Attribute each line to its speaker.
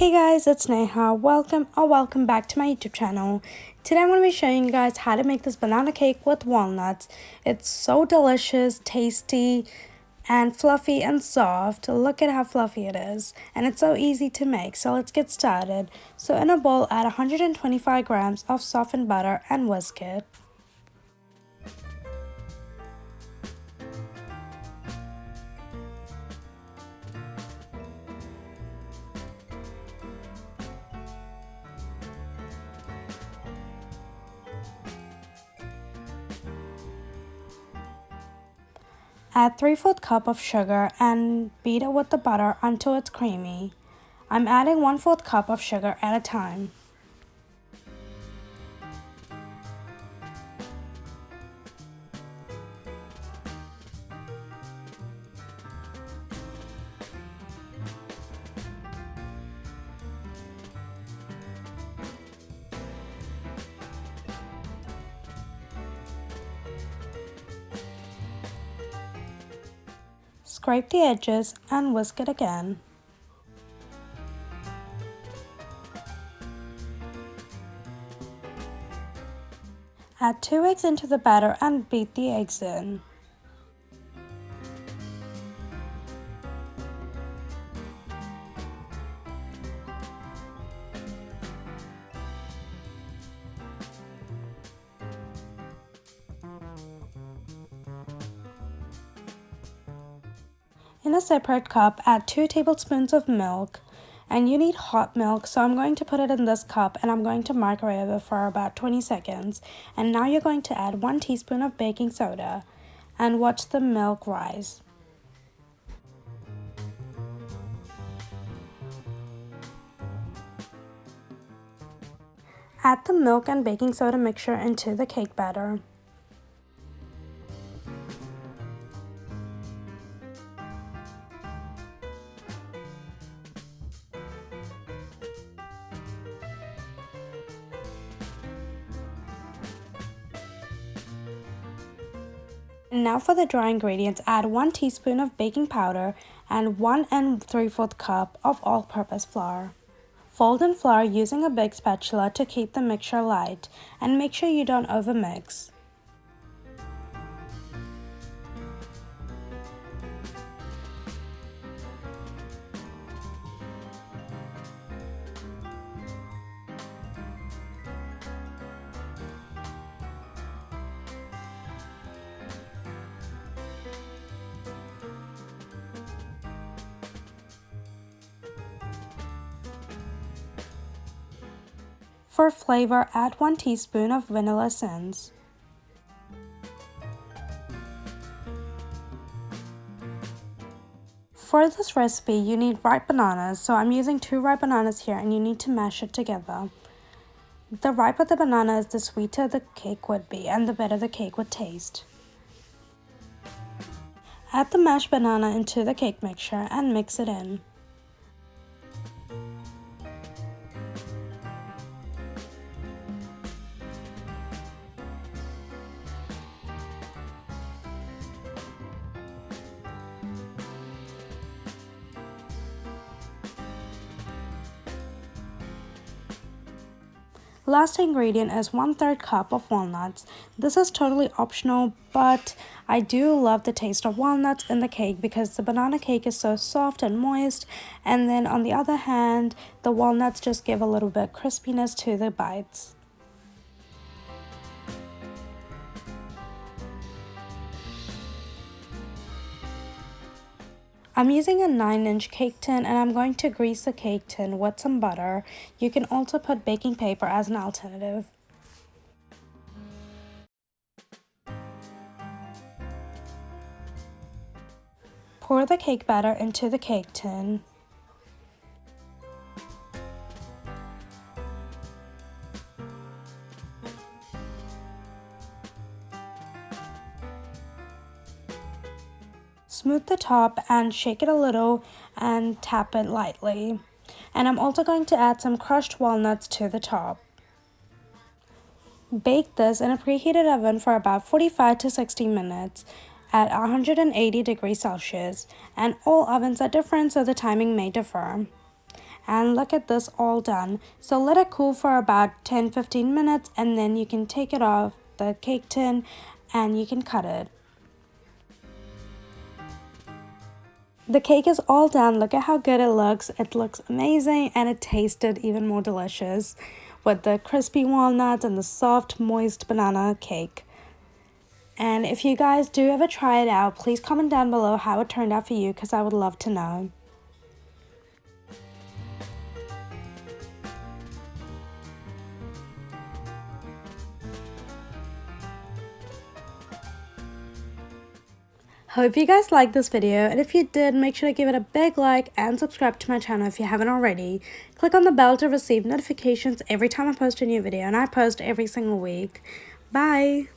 Speaker 1: Hey guys, it's Neha. Welcome back to my YouTube channel. Today I'm going to be showing you guys how to make this banana cake with walnuts. It's so delicious, tasty, and fluffy and soft. Look at how fluffy it is. And it's so easy to make, so let's get started. So in a bowl, add 125 grams of softened butter and whisk it. Add 3/4 cup of sugar and beat it with the butter until it's creamy. I'm adding 1/4 cup of sugar at a time. Scrape the edges and whisk it again. Add 2 eggs into the batter and beat the eggs in. In a separate cup, add 2 tablespoons of milk. And you need hot milk, so I'm going to put it in this cup and I'm going to microwave it for about 20 seconds. And now you're going to add 1 teaspoon of baking soda and watch the milk rise. Add the milk and baking soda mixture into the cake batter. Now for the dry ingredients, add 1 teaspoon of baking powder and 1 3/4 cup of all-purpose flour. Fold in flour using a big spatula to keep the mixture light and make sure you don't overmix. For flavor, add 1 teaspoon of vanilla essence. For this recipe, you need ripe bananas, so I'm using 2 ripe bananas here and you need to mash it together. The riper the banana is, the sweeter the cake would be and the better the cake would taste. Add the mashed banana into the cake mixture and mix it in. Last ingredient is 1/3 cup of walnuts. This is totally optional, but I do love the taste of walnuts in the cake because the banana cake is so soft and moist, and then on the other hand, the walnuts just give a little bit crispiness to the bites. I'm using a 9-inch cake tin and I'm going to grease the cake tin with some butter. You can also put baking paper as an alternative. Pour the cake batter into the cake tin. Smooth the top and shake it a little and tap it lightly. And I'm also going to add some crushed walnuts to the top. Bake this in a preheated oven for about 45 to 60 minutes at 180 degrees Celsius, and all ovens are different, so the timing may differ. And look at this, all done. So let it cool for about 10-15 minutes and then you can take it off the cake tin and you can cut it. The cake is all done. Look at how good it looks. It looks amazing and it tasted even more delicious with the crispy walnuts and the soft, moist banana cake. And if you guys do ever try it out, please comment down below how it turned out for you because I would love to know. Hope you guys liked this video, and if you did, make sure to give it a big like and subscribe to my channel if you haven't already. Click on the bell to receive notifications every time I post a new video, and I post every single week. Bye!